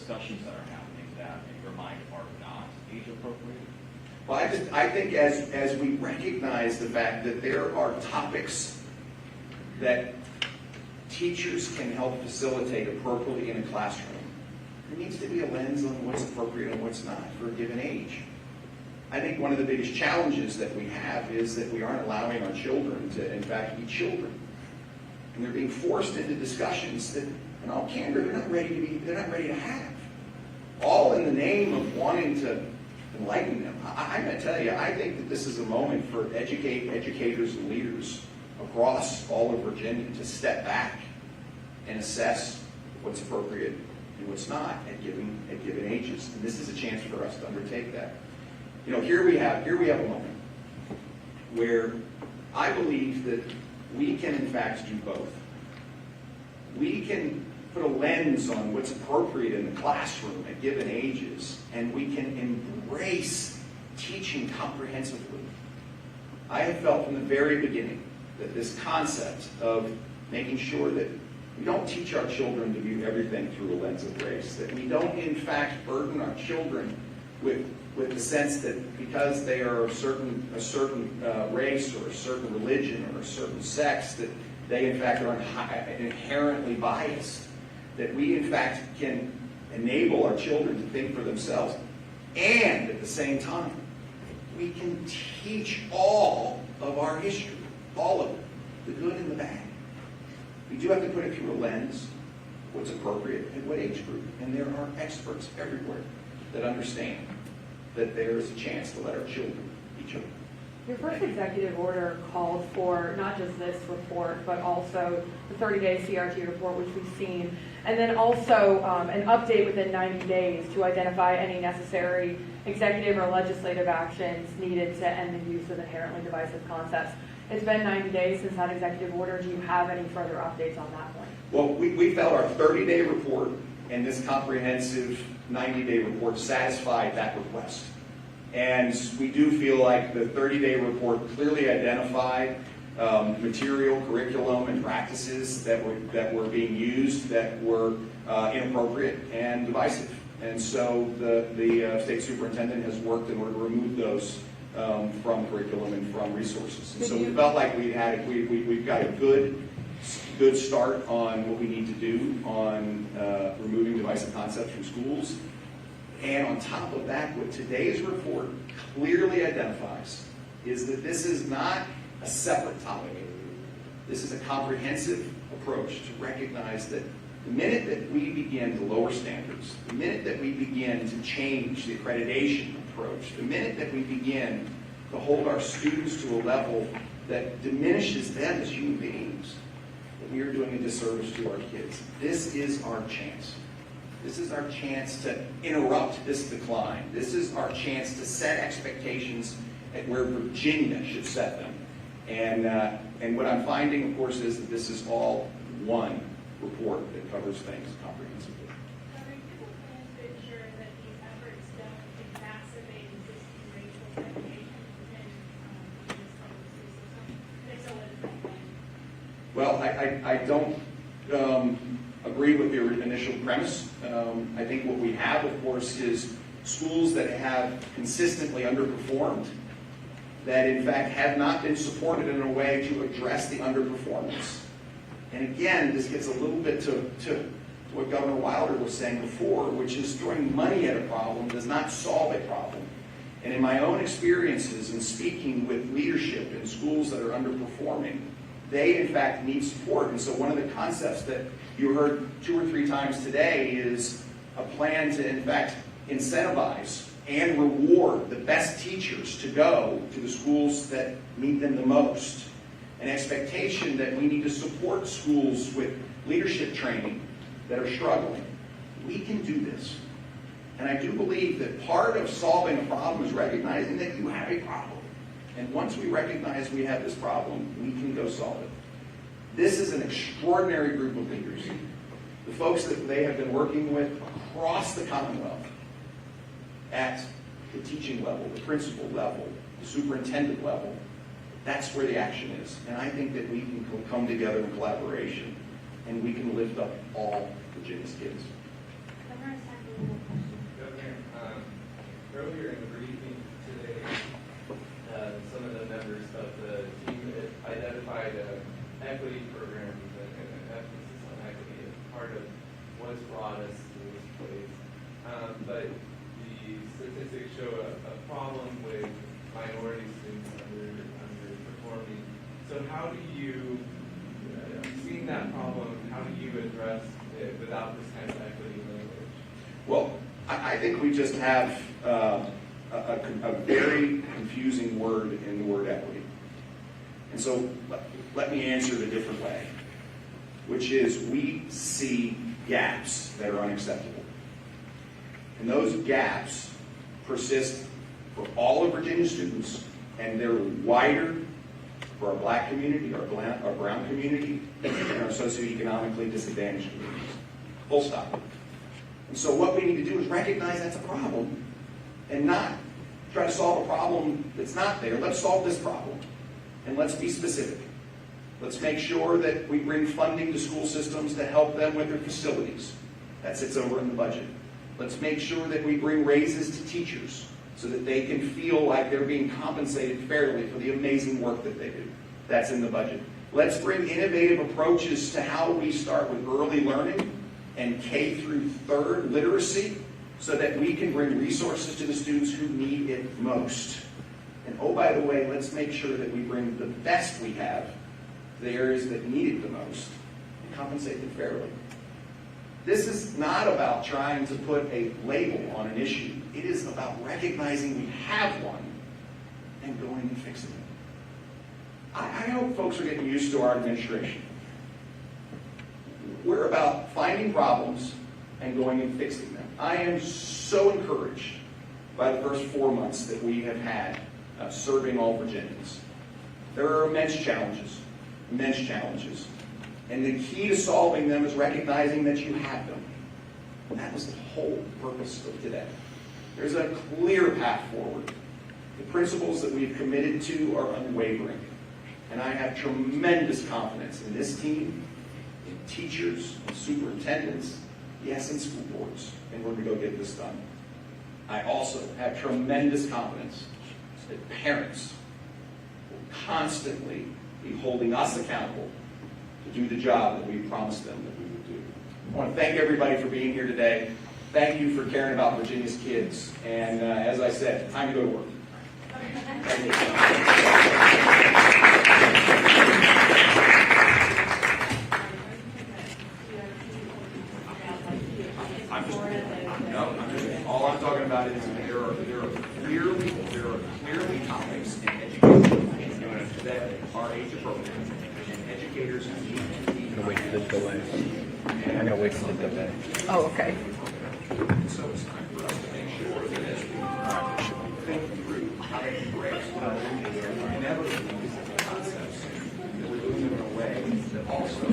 discussions that are happening that in your mind are not age appropriate? Well, I think as we recognize the fact that there are topics that teachers can help facilitate appropriately in a classroom, there needs to be a lens on what's appropriate and what's not for a given age. I think one of the biggest challenges that we have is that we aren't allowing our children to, in fact, be children. And they're being forced into discussions that, in all candor, they're not ready to have. All in the name of wanting to enlighten them. I'm going to tell you, I think that this is a moment for educators and leaders across all of Virginia to step back and assess what's appropriate and what's not at given ages. And this is a chance for us to undertake that. You know, here we have a moment where I believe that we can in fact do both. We can put a lens on what's appropriate in the classroom at given ages, and we can embrace teaching comprehensively. I have felt from the very beginning that this concept of making sure that we don't teach our children to view everything through a lens of race, that we don't in fact burden our children with the sense that because they are a certain race or a certain religion or a certain sex, that they in fact are inherently biased. That we in fact can enable our children to think for themselves, and at the same time, we can teach all of our history, all of it, the good and the bad. We do have to put it through a lens, what's appropriate at what age group, and there are experts everywhere that understand that there is a chance to let our children be children. Your first executive order called for not just this report, but also the 30-day CRT report, which we've seen, and then also an update within 90 days to identify any necessary executive or legislative actions needed to end the use of inherently divisive concepts. It's been 90 days since that executive order. Do you have any further updates on that point? Well, we felt our 30-day report and this comprehensive 90-day report satisfied that request. And we do feel like the 30-day report clearly identified material, curriculum, and practices that were being used that were inappropriate and divisive. And so the state superintendent has worked in order to remove those from curriculum and from resources. And so we felt like we've got a good start on what we need to do on removing divisive concepts from schools. And on top of that, what today's report clearly identifies is that this is not a separate topic. This is a comprehensive approach to recognize that the minute that we begin to lower standards, the minute that we begin to change the accreditation approach, the minute that we begin to hold our students to a level that diminishes them as human beings, that we are doing a disservice to our kids. This is our chance. This is our chance to interrupt this decline. This is our chance to set expectations at where Virginia should set them. And what I'm finding, of course, is that this is all one report that covers things comprehensively. Are there different plans to ensure that these efforts don't exacerbate existing racial segregation within this public school system? If so, what is that plan? Well, I don't agree with your initial premise. I think what we have, of course, is schools that have consistently underperformed, that in fact have not been supported in a way to address the underperformance. And again, this gets a little bit to what Governor Wilder was saying before, which is throwing money at a problem does not solve a problem. And in my own experiences in speaking with leadership in schools that are underperforming, they in fact need support. And so one of the concepts that you heard 2 or 3 times today is a plan to in fact incentivize and reward the best teachers to go to the schools that need them the most. An expectation that we need to support schools with leadership training that are struggling. We can do this. And I do believe that part of solving a problem is recognizing that you have a problem. And once we recognize we have this problem, we can go solve it. This is an extraordinary group of leaders. The folks that they have been working with across the Commonwealth at the teaching level, the principal level, the superintendent level, that's where the action is. And I think that we can come together in collaboration and we can lift up all Virginia's kids. Governor, it's time for but the statistics show a problem with minority students underperforming. So how do you, seeing that problem, how do you address it without this kind of equity language? Well, I think we just have a very confusing word in the word equity. And so let me answer it a different way, which is we see gaps that are unacceptable. And those gaps persist for all of Virginia students, and they're wider for our black community, our brown community, and our socioeconomically disadvantaged communities. Full stop. And so what we need to do is recognize that's a problem and not try to solve a problem that's not there. Let's solve this problem, and let's be specific. Let's make sure that we bring funding to school systems to help them with their facilities. That sits over in the budget. Let's make sure that we bring raises to teachers so that they can feel like they're being compensated fairly for the amazing work that they do. That's in the budget. Let's bring innovative approaches to how we start with early learning and K through 3rd literacy so that we can bring resources to the students who need it most. And oh, by the way, let's make sure that we bring the best we have to the areas that need it the most and compensate them fairly. This is not about trying to put a label on an issue. It is about recognizing we have one and going and fixing it. I hope folks are getting used to our administration. We're about finding problems and going and fixing them. I am so encouraged by the first 4 months that we have had serving all Virginians. There are immense challenges. And the key to solving them is recognizing that you have them. And that was the whole purpose of today. There's a clear path forward. The principles that we've committed to are unwavering. And I have tremendous confidence in this team, in teachers, in superintendents, yes, in school boards, and we're going to go get this done. I also have tremendous confidence that parents will constantly be holding us accountable to do the job that we promised them that we would do. I want to thank everybody for being here today. Thank you for caring about Virginia's kids. And as I said, time to go to work. Thank you. All I'm talking about is there are clearly topics in education that are age appropriate, and educators need to be. I'm gonna wait for the delay. I'm gonna wait for the delay. Oh, okay. So it's time for us to make sure that as we think through how to embrace inevitably these concepts, that we're doing them in a way that also